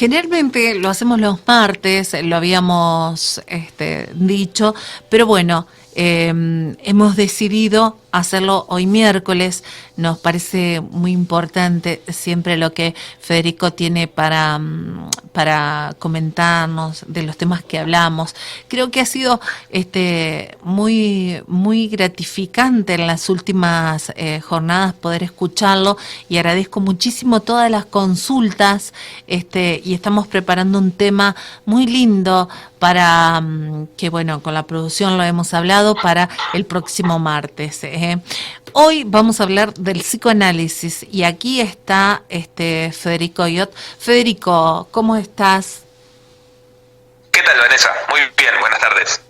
Generalmente lo hacemos los martes, lo habíamos dicho, pero bueno, hemos decidido hacerlo hoy miércoles. Nos parece muy importante siempre lo que Federico tiene para comentarnos de los temas que hablamos. Creo que ha sido muy gratificante en las últimas jornadas poder escucharlo, y agradezco muchísimo todas las consultas, y estamos preparando un tema muy lindo para que, bueno, con la producción lo hemos hablado para el próximo martes. Hoy vamos a hablar del psicoanálisis y aquí está Federico Iot. Federico, ¿cómo estás? ¿Qué tal, Vanessa? Muy bien, buenas tardes.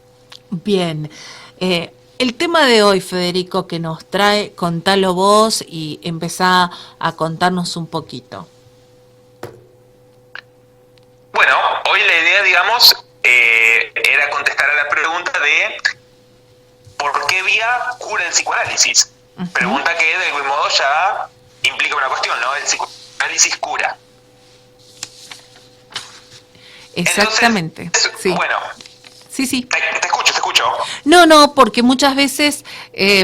Bien. El tema de hoy, Federico, que nos trae, contalo vos y empezá a contarnos un poquito. Bueno, hoy la idea, digamos, era contestar a la pregunta de ¿por qué vía cura el psicoanálisis? Uh-huh. Pregunta que de algún modo ya implica una cuestión, ¿no? El psicoanálisis cura. Exactamente. Entonces, sí. Bueno. Sí. Te escucho. No, porque muchas veces,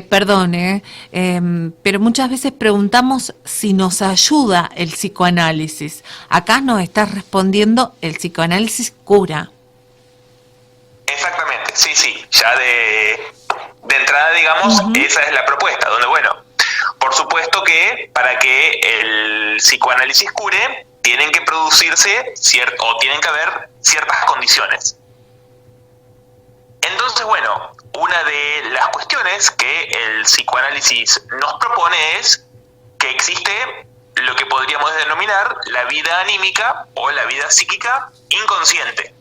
pero muchas veces preguntamos si nos ayuda el psicoanálisis. Acá nos estás respondiendo, el psicoanálisis cura. Exactamente, sí. Ya de entrada, digamos, uh-huh. Esa es la propuesta, donde, bueno, por supuesto que para que el psicoanálisis cure, tienen que producirse tienen que haber ciertas condiciones. Entonces, bueno, una de las cuestiones que el psicoanálisis nos propone es que existe lo que podríamos denominar la vida anímica o la vida psíquica inconsciente.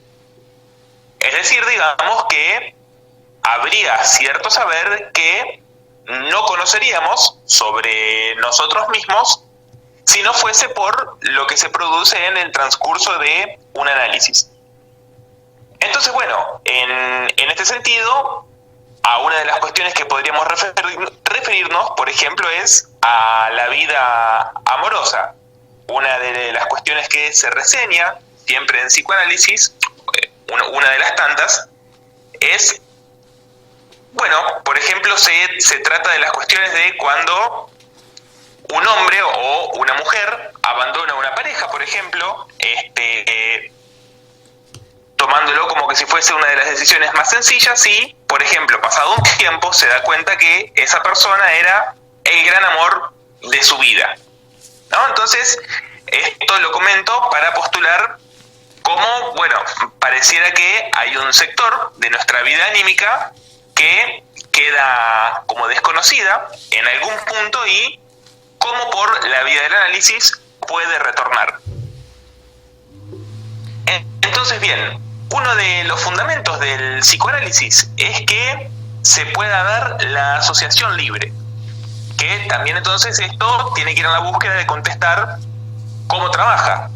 Es decir, digamos que habría cierto saber que no conoceríamos sobre nosotros mismos si no fuese por lo que se produce en el transcurso de un análisis. Entonces, bueno, en este sentido, a una de las cuestiones que podríamos referirnos, por ejemplo, es a la vida amorosa. Una de las cuestiones que se reseña siempre en psicoanálisis, una de las tantas, es, bueno, por ejemplo, se trata de las cuestiones de cuando un hombre o una mujer abandona una pareja, por ejemplo, tomándolo como que si fuese una de las decisiones más sencillas y, por ejemplo, pasado un tiempo se da cuenta que esa persona era el gran amor de su vida, ¿no? Entonces, esto lo comento para postular cómo, bueno, pareciera que hay un sector de nuestra vida anímica que queda como desconocida en algún punto y cómo por la vía del análisis puede retornar. Entonces, bien, uno de los fundamentos del psicoanálisis es que se pueda dar la asociación libre, que también entonces esto tiene que ir a la búsqueda de contestar cómo trabaja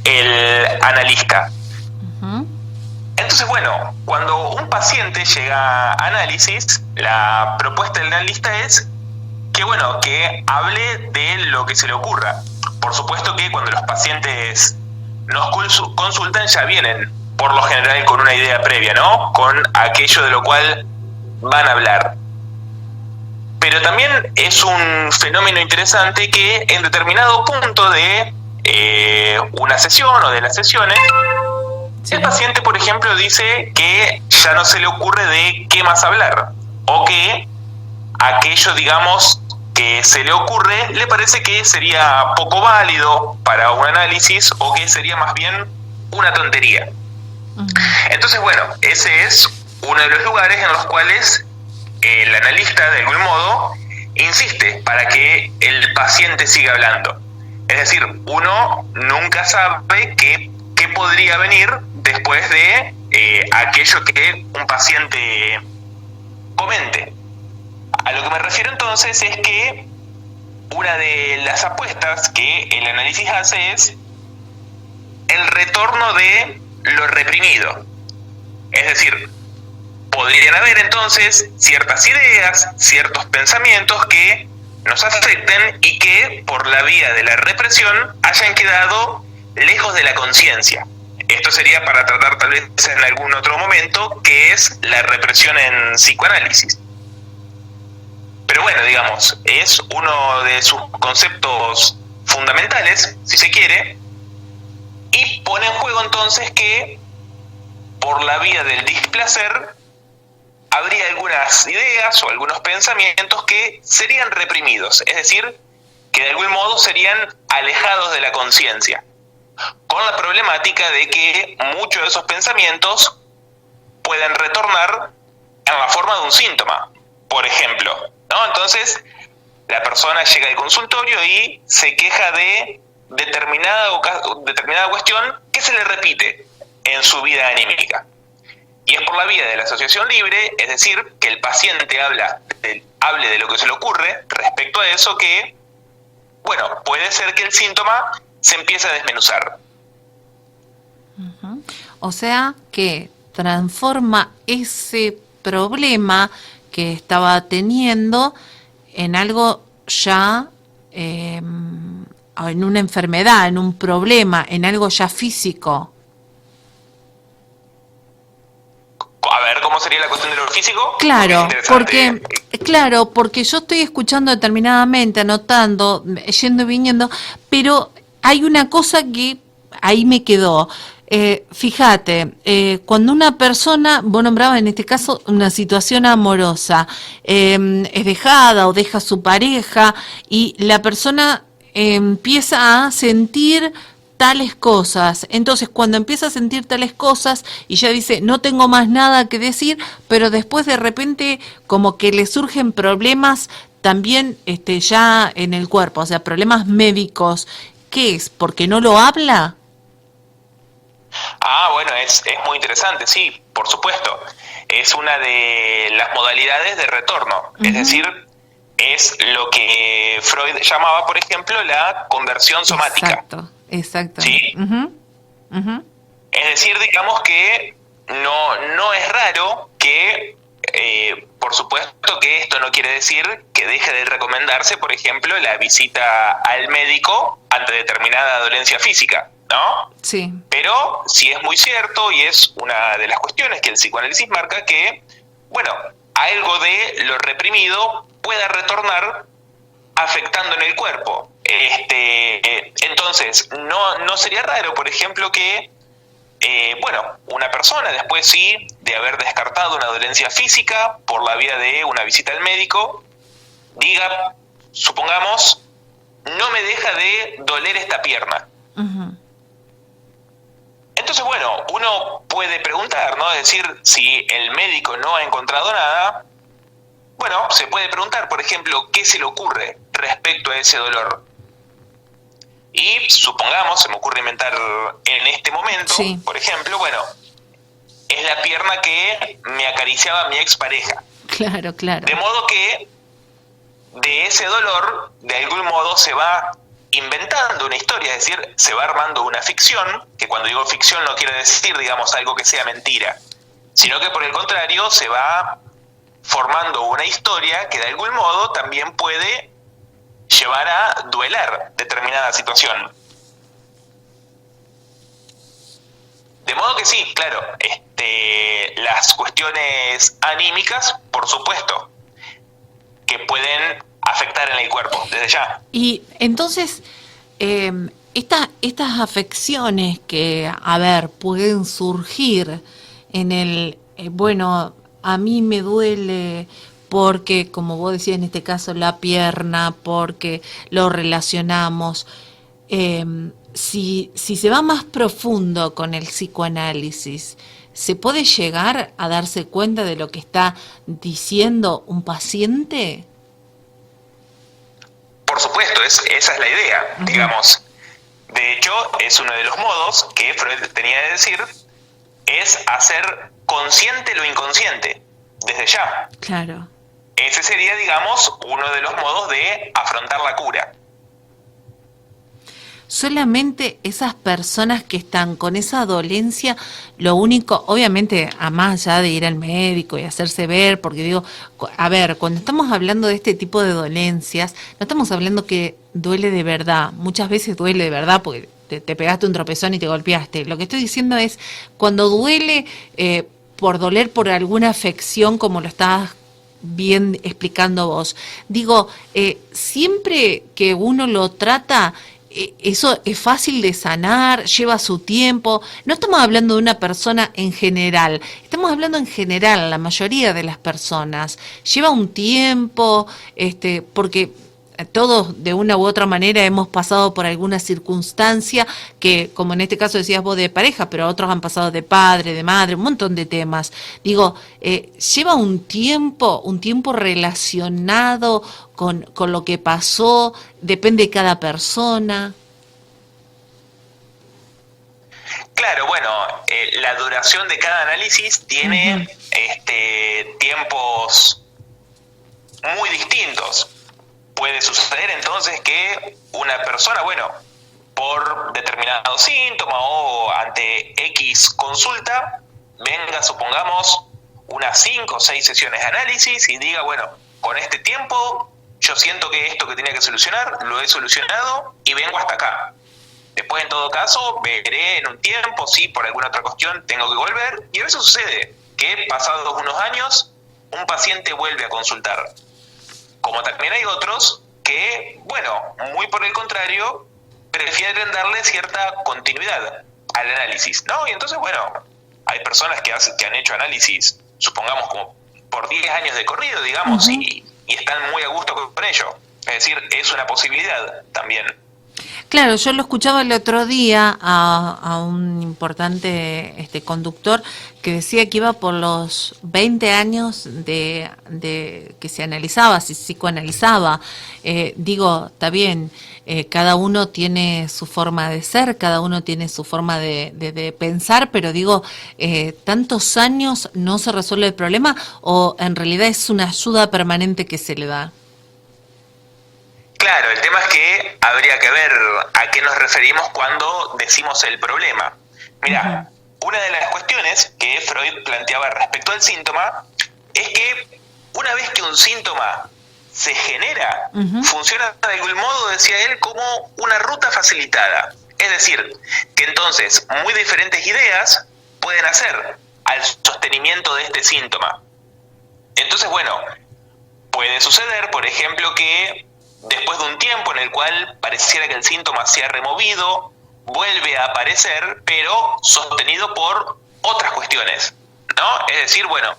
el analista. Uh-huh. Entonces, bueno, cuando un paciente llega a análisis, la propuesta del analista es que, bueno, que hable de lo que se le ocurra. Por supuesto que cuando los pacientes nos consultan ya vienen, por lo general, con una idea previa, ¿no? Con aquello de lo cual van a hablar. Pero también es un fenómeno interesante que en determinado punto de una sesión o de las sesiones, sí, el paciente, por ejemplo, dice que ya no se le ocurre de qué más hablar, o que aquello, digamos, que se le ocurre le parece que sería poco válido para un análisis o que sería más bien una tontería. Uh-huh. Entonces, bueno, ese es uno de los lugares en los cuales el analista, de algún modo, insiste para que el paciente siga hablando. Es decir, uno nunca sabe qué podría venir después de aquello que un paciente comente. A lo que me refiero entonces es que una de las apuestas que el análisis hace es el retorno de lo reprimido. Es decir, podrían haber entonces ciertas ideas, ciertos pensamientos que nos afecten y que por la vía de la represión hayan quedado lejos de la conciencia. Esto sería para tratar tal vez en algún otro momento, que es la represión en psicoanálisis. Pero bueno, digamos, es uno de sus conceptos fundamentales, si se quiere, y pone en juego entonces que por la vía del displacer habría algunas ideas o algunos pensamientos que serían reprimidos, es decir, que de algún modo serían alejados de la conciencia, con la problemática de que muchos de esos pensamientos pueden retornar en la forma de un síntoma, por ejemplo, ¿no? Entonces, la persona llega al consultorio y se queja de determinada cuestión que se le repite en su vida anímica. Y es por la vía de la asociación libre, es decir, que el paciente hable de lo que se le ocurre respecto a eso, que, bueno, puede ser que el síntoma se empiece a desmenuzar. Uh-huh. O sea que transforma ese problema que estaba teniendo en algo ya, en una enfermedad, en un problema, en algo ya físico. A ver, ¿cómo sería la cuestión de lo físico? Claro, porque yo estoy escuchando determinadamente, anotando, yendo y viniendo, pero hay una cosa que ahí me quedó. Fíjate, cuando una persona, vos nombrabas en este caso una situación amorosa, es dejada o deja a su pareja y la persona empieza a sentir tales cosas. Entonces, cuando empieza a sentir tales cosas y ya dice, no tengo más nada que decir, pero después de repente como que le surgen problemas también ya en el cuerpo, o sea, problemas médicos. ¿Qué es? ¿Porque no lo habla? Ah, bueno, es muy interesante, sí, por supuesto. Es una de las modalidades de retorno, es decir, es lo que Freud llamaba, por ejemplo, la conversión somática. Exacto. ¿Sí? Es decir, digamos que no es raro que, por supuesto que esto no quiere decir que deje de recomendarse, por ejemplo, la visita al médico ante determinada dolencia física, ¿no? Sí. Pero sí es muy cierto, y es una de las cuestiones que el psicoanálisis marca, que, bueno, algo de lo reprimido pueda retornar afectando en el cuerpo. Entonces, no sería raro, por ejemplo, que una persona después sí de haber descartado una dolencia física por la vía de una visita al médico, diga, supongamos, no me deja de doler esta pierna. Uh-huh. Entonces, bueno, uno puede preguntar, ¿no? Es decir, si el médico no ha encontrado nada, bueno, se puede preguntar, por ejemplo, qué se le ocurre respecto a ese dolor. Y supongamos, se me ocurre inventar en este momento, sí, por ejemplo, bueno, es la pierna que me acariciaba mi expareja. Claro. De modo que de ese dolor, de algún modo se va inventando una historia, es decir, se va armando una ficción, que cuando digo ficción no quiere decir, digamos, algo que sea mentira, sino que por el contrario se va formando una historia que de algún modo también puede llevar a duelar determinada situación. De modo que sí, claro, las cuestiones anímicas, por supuesto, que pueden afectar en el cuerpo, desde ya. Y entonces, estas afecciones que, pueden surgir en el, a mí me duele porque, como vos decías en este caso, la pierna, porque lo relacionamos. Si se va más profundo con el psicoanálisis, ¿se puede llegar a darse cuenta de lo que está diciendo un paciente? Por supuesto, esa es la idea, digamos. De hecho, es uno de los modos que Freud tenía de decir, es hacer consciente lo inconsciente, desde ya. Claro. Ese sería, digamos, uno de los modos de afrontar la cura. Solamente esas personas que están con esa dolencia, lo único, obviamente, a más allá de ir al médico y hacerse ver, porque digo, cuando estamos hablando de este tipo de dolencias, no estamos hablando que duele de verdad, muchas veces duele de verdad, porque te pegaste un tropezón y te golpeaste. Lo que estoy diciendo es cuando duele por doler por alguna afección, como lo estabas bien explicando vos. Digo, siempre que uno lo trata, eso es fácil de sanar, lleva su tiempo. No estamos hablando de una persona en general, estamos hablando en general, la mayoría de las personas. Lleva un tiempo, porque todos de una u otra manera hemos pasado por alguna circunstancia que, como en este caso decías vos de pareja, pero otros han pasado de padre, de madre, un montón de temas. Digo, lleva un tiempo relacionado con lo que pasó, depende de cada persona. Claro, bueno, la duración de cada análisis tiene tiempos muy distintos. Puede suceder entonces que una persona, bueno, por determinado síntoma o ante X consulta, venga, supongamos, unas 5 o 6 sesiones de análisis y diga, bueno, con este tiempo yo siento que esto que tenía que solucionar lo he solucionado y vengo hasta acá. Después, en todo caso, veré en un tiempo si por alguna otra cuestión tengo que volver. Y a veces sucede que pasados unos años un paciente vuelve a consultar. Como también hay otros que, bueno, muy por el contrario, prefieren darle cierta continuidad al análisis, ¿no? Y entonces, bueno, hay personas que han hecho análisis, supongamos, como por 10 años de corrido, digamos, y están muy a gusto con ello. Es decir, es una posibilidad también. Claro, yo lo escuchaba el otro día a un importante conductor que decía que iba por los 20 años de que se analizaba, se psicoanalizaba. Digo, está bien, cada uno tiene su forma de ser, cada uno tiene su forma de pensar, pero digo, ¿tantos años no se resuelve el problema o en realidad es una ayuda permanente que se le da? Claro, el tema es que habría que ver a qué nos referimos cuando decimos el problema. Mira, una de las cuestiones que Freud planteaba respecto al síntoma es que una vez que un síntoma se genera, funciona de algún modo, decía él, como una ruta facilitada. Es decir, que entonces muy diferentes ideas pueden hacer al sostenimiento de este síntoma. Entonces, bueno, puede suceder, por ejemplo, que después de un tiempo en el cual pareciera que el síntoma se ha removido, vuelve a aparecer, pero sostenido por otras cuestiones, ¿no? Es decir, bueno,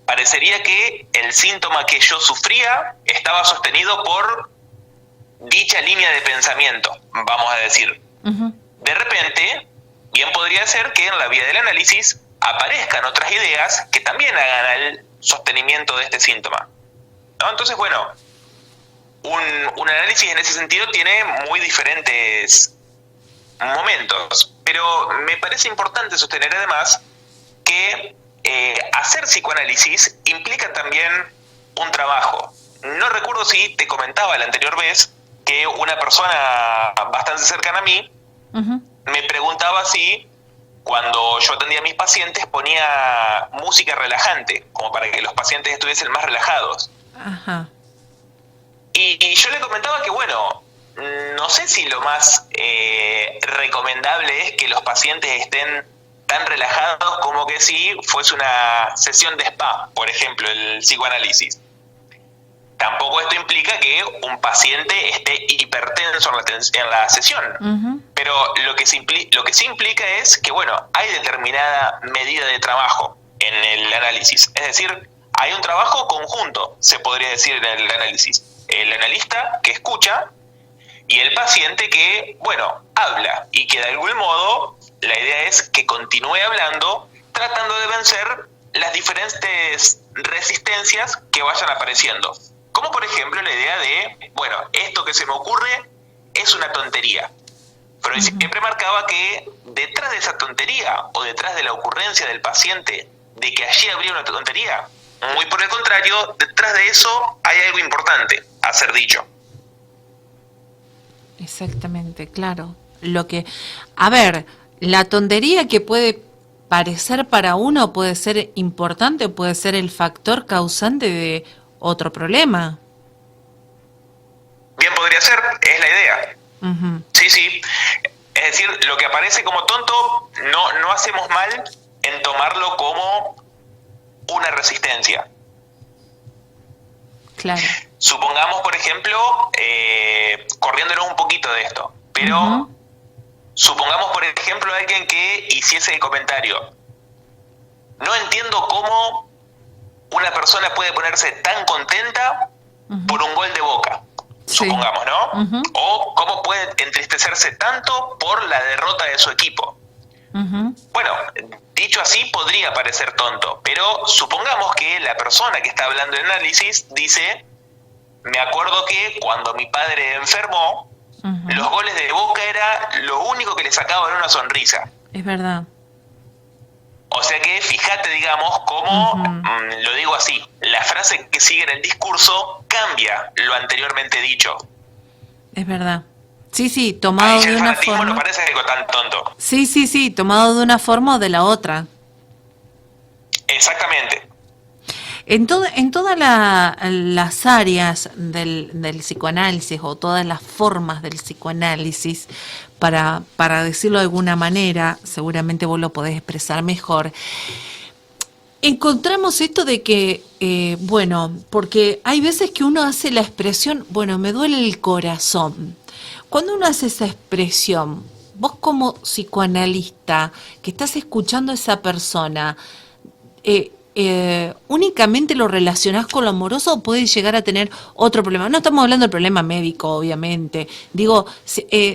parecería que el síntoma que yo sufría estaba sostenido por dicha línea de pensamiento, vamos a decir. De repente, bien podría ser que en la vía del análisis aparezcan otras ideas que también hagan al sostenimiento de este síntoma, ¿no? Entonces, bueno, un análisis en ese sentido tiene muy diferentes momentos, pero me parece importante sostener además que hacer psicoanálisis implica también un trabajo. No recuerdo si te comentaba la anterior vez que una persona bastante cercana a mí me preguntaba si cuando yo atendía a mis pacientes ponía música relajante, como para que los pacientes estuviesen más relajados. Ajá. Y yo le comentaba que, bueno, no sé si lo más recomendable es que los pacientes estén tan relajados como que si fuese una sesión de spa, por ejemplo, el psicoanálisis. Tampoco esto implica que un paciente esté hipertenso en la sesión, pero lo que sí implica es que, bueno, hay determinada medida de trabajo en el análisis. Es decir, hay un trabajo conjunto, se podría decir, en el análisis. El analista que escucha y el paciente que, bueno, habla y que de algún modo la idea es que continúe hablando tratando de vencer las diferentes resistencias que vayan apareciendo. Como por ejemplo la idea de, bueno, esto que se me ocurre es una tontería. Pero siempre marcaba que detrás de esa tontería o detrás de la ocurrencia del paciente de que allí habría una tontería, muy por el contrario, detrás de eso hay algo importante a ser dicho. Exactamente, claro. A ver, la tontería que puede parecer para uno puede ser importante, puede ser el factor causante de otro problema. Bien podría ser, es la idea. Sí. Es decir, lo que aparece como tonto no hacemos mal en tomarlo como una resistencia. Claro. Supongamos, por ejemplo, corriéndonos un poquito de esto, pero supongamos, por ejemplo, alguien que hiciese el comentario: no entiendo cómo una persona puede ponerse tan contenta por un gol de Boca, supongamos, ¿no? O cómo puede entristecerse tanto por la derrota de su equipo. Bueno, dicho así podría parecer tonto, pero supongamos que la persona que está hablando de análisis dice: me acuerdo que cuando mi padre enfermó, los goles de Boca era lo único que le sacaban una sonrisa. Es verdad. O sea que fíjate, digamos, cómo, lo digo así, la frase que sigue en el discurso cambia lo anteriormente dicho. Es verdad. Sí, tomado de una forma. No parece algo tan tonto. Sí, tomado de una forma o de la otra. Exactamente. En todas las áreas del psicoanálisis, o todas las formas del psicoanálisis, para decirlo de alguna manera, seguramente vos lo podés expresar mejor, encontramos esto de que, porque hay veces que uno hace la expresión, me duele el corazón. Cuando uno hace esa expresión, vos como psicoanalista que estás escuchando a esa persona, ¿únicamente lo relacionás con lo amoroso o puedes llegar a tener otro problema? No estamos hablando del problema médico, obviamente. Digo,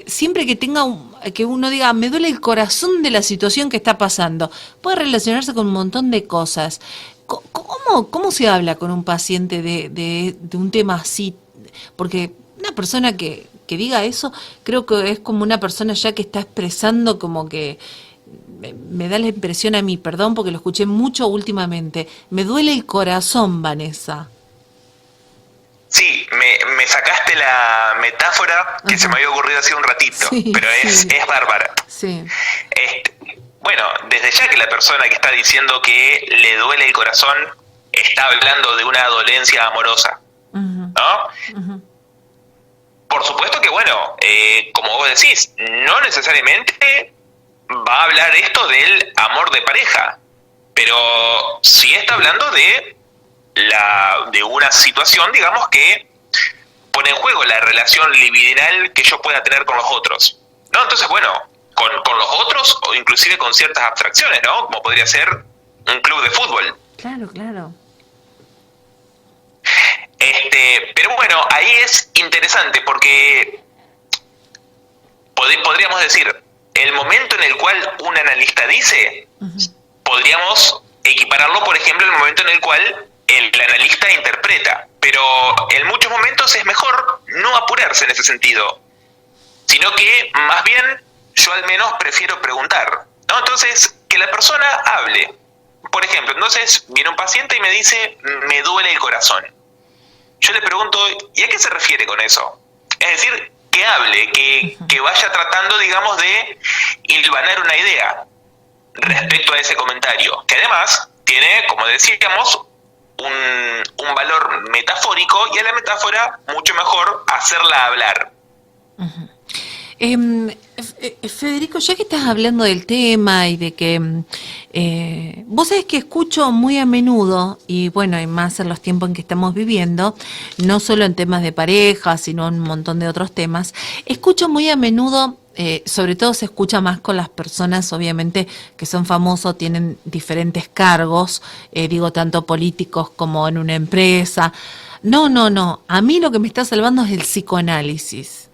siempre que que uno diga, me duele el corazón de la situación que está pasando, puede relacionarse con un montón de cosas. ¿Cómo se habla con un paciente de un tema así? Porque una persona que diga eso, creo que es como una persona ya que está expresando como que... Me da la impresión a mí, perdón porque lo escuché mucho últimamente, me duele el corazón, Vanessa. Sí, me sacaste la metáfora que se me había ocurrido hace un ratito, pero es bárbara. Sí. Bueno, desde ya que la persona que está diciendo que le duele el corazón está hablando de una dolencia amorosa, ¿no? Por supuesto que, como vos decís, no necesariamente va a hablar esto del amor de pareja, pero sí está hablando de una situación, digamos, que pone en juego la relación libidinal que yo pueda tener con los otros, ¿no? Entonces, con los otros, o inclusive con ciertas abstracciones, ¿no? Como podría ser un club de fútbol. Claro. Pero ahí es interesante porque podríamos decir, el momento en el cual un analista dice, podríamos equipararlo, por ejemplo, al momento en el cual el analista interpreta. Pero en muchos momentos es mejor no apurarse en ese sentido, sino que más bien yo al menos prefiero preguntar, ¿no? Entonces, que la persona hable. Por ejemplo, entonces viene un paciente y me dice, me duele el corazón. Yo le pregunto, ¿y a qué se refiere con eso? Es decir, que hable, que vaya tratando, digamos, de hilvanar una idea respecto a ese comentario, que además tiene, como decíamos, un valor metafórico, y a la metáfora mucho mejor hacerla hablar. Federico, ya que estás hablando del tema y de que vos sabés que escucho muy a menudo, y más en los tiempos en que estamos viviendo, no solo en temas de pareja, sino en un montón de otros temas, escucho muy a menudo, sobre todo se escucha más con las personas, obviamente, que son famosos, tienen diferentes cargos, tanto políticos como en una empresa. No, a mí lo que me está salvando es el psicoanálisis.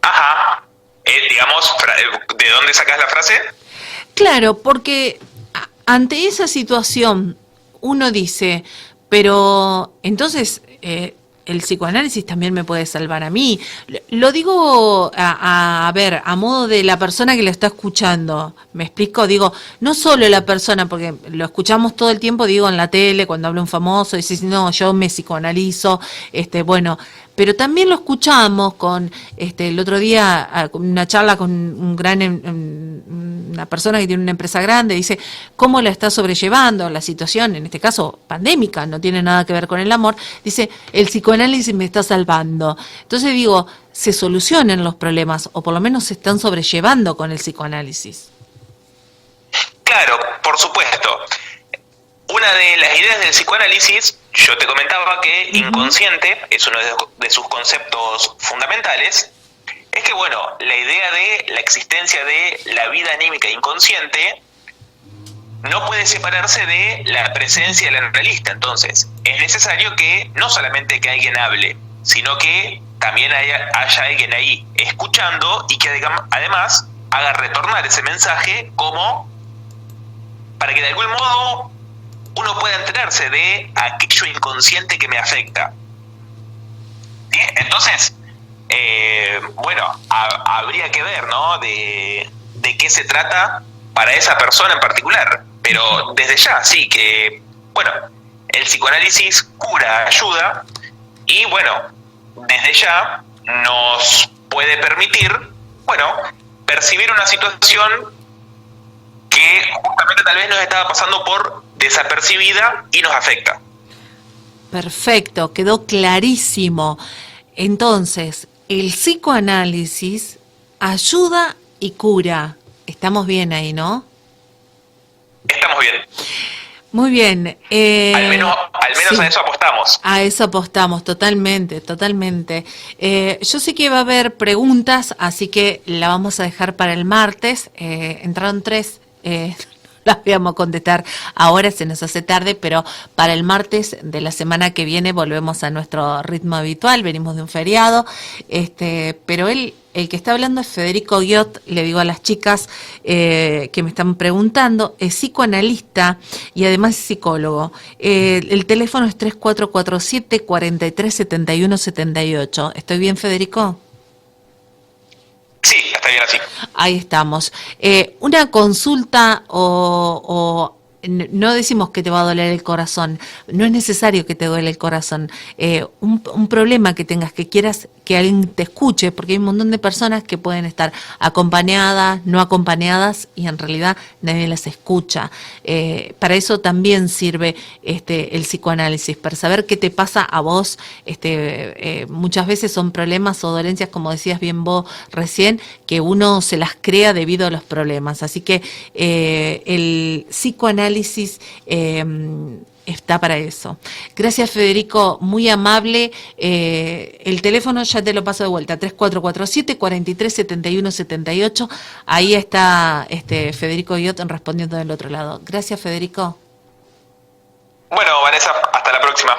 Ajá. Digamos, ¿de dónde sacas la frase? Claro, porque ante esa situación uno dice, pero entonces el psicoanálisis también me puede salvar a mí. Lo digo a ver, a modo de la persona que lo está escuchando. ¿Me explico? Digo, no solo la persona, porque lo escuchamos todo el tiempo, digo, en la tele, cuando habla un famoso, dice, no, yo me psicoanalizo, pero también lo escuchamos con, el otro día, una charla con un gran una persona que tiene una empresa grande, dice cómo la está sobrellevando la situación, en este caso pandémica, no tiene nada que ver con el amor, dice el psicoanálisis me está salvando. Entonces digo, se solucionan los problemas o por lo menos se están sobrellevando con el psicoanálisis. Claro, por supuesto. Una de las ideas del psicoanálisis, yo te comentaba que inconsciente es uno de sus conceptos fundamentales, es que, bueno, la idea de la existencia de la vida anímica inconsciente no puede separarse de la presencia del analista. Entonces, es necesario que no solamente que alguien hable, sino que también haya alguien ahí escuchando y que además haga retornar ese mensaje como para que de algún modo uno pueda enterarse de aquello inconsciente que me afecta. ¿Sí? Entonces, bueno, habría que ver, ¿no? De qué se trata para esa persona en particular. Pero desde ya, sí, que, bueno, el psicoanálisis cura, ayuda, y bueno, desde ya nos puede permitir, bueno, percibir una situación que justamente tal vez nos estaba pasando por desapercibida y nos afecta. Perfecto, quedó clarísimo. Entonces, el psicoanálisis ayuda y cura. Estamos bien ahí, ¿no? Estamos bien. Muy bien. Al menos sí, a eso apostamos. A eso apostamos, totalmente, totalmente. Yo sé que va a haber preguntas, así que la vamos a dejar para el martes. Entraron 3. Las vamos a contestar ahora, se nos hace tarde, pero para el martes de la semana que viene volvemos a nuestro ritmo habitual, venimos de un feriado, pero el que está hablando es Federico Guiot, le digo a las chicas que me están preguntando, es psicoanalista y además es psicólogo. El teléfono es 3447-437178. ¿Estoy bien, Federico? Sí, está bien así. Ahí estamos. Una consulta o no decimos que te va a doler el corazón, no es necesario que te duele el corazón. Un problema que tengas, que quieras que alguien te escuche, porque hay un montón de personas que pueden estar acompañadas, no acompañadas, y en realidad nadie las escucha. Para eso también sirve el psicoanálisis, para saber qué te pasa a vos. Muchas veces son problemas o dolencias, como decías bien vos recién, que uno se las crea debido a los problemas. Así que el psicoanálisis está para eso. Gracias, Federico, muy amable. El teléfono ya te lo paso de vuelta, 3447-437178. Ahí está Federico Guiot respondiendo del otro lado. Gracias, Federico. Bueno, Vanessa, hasta la próxima.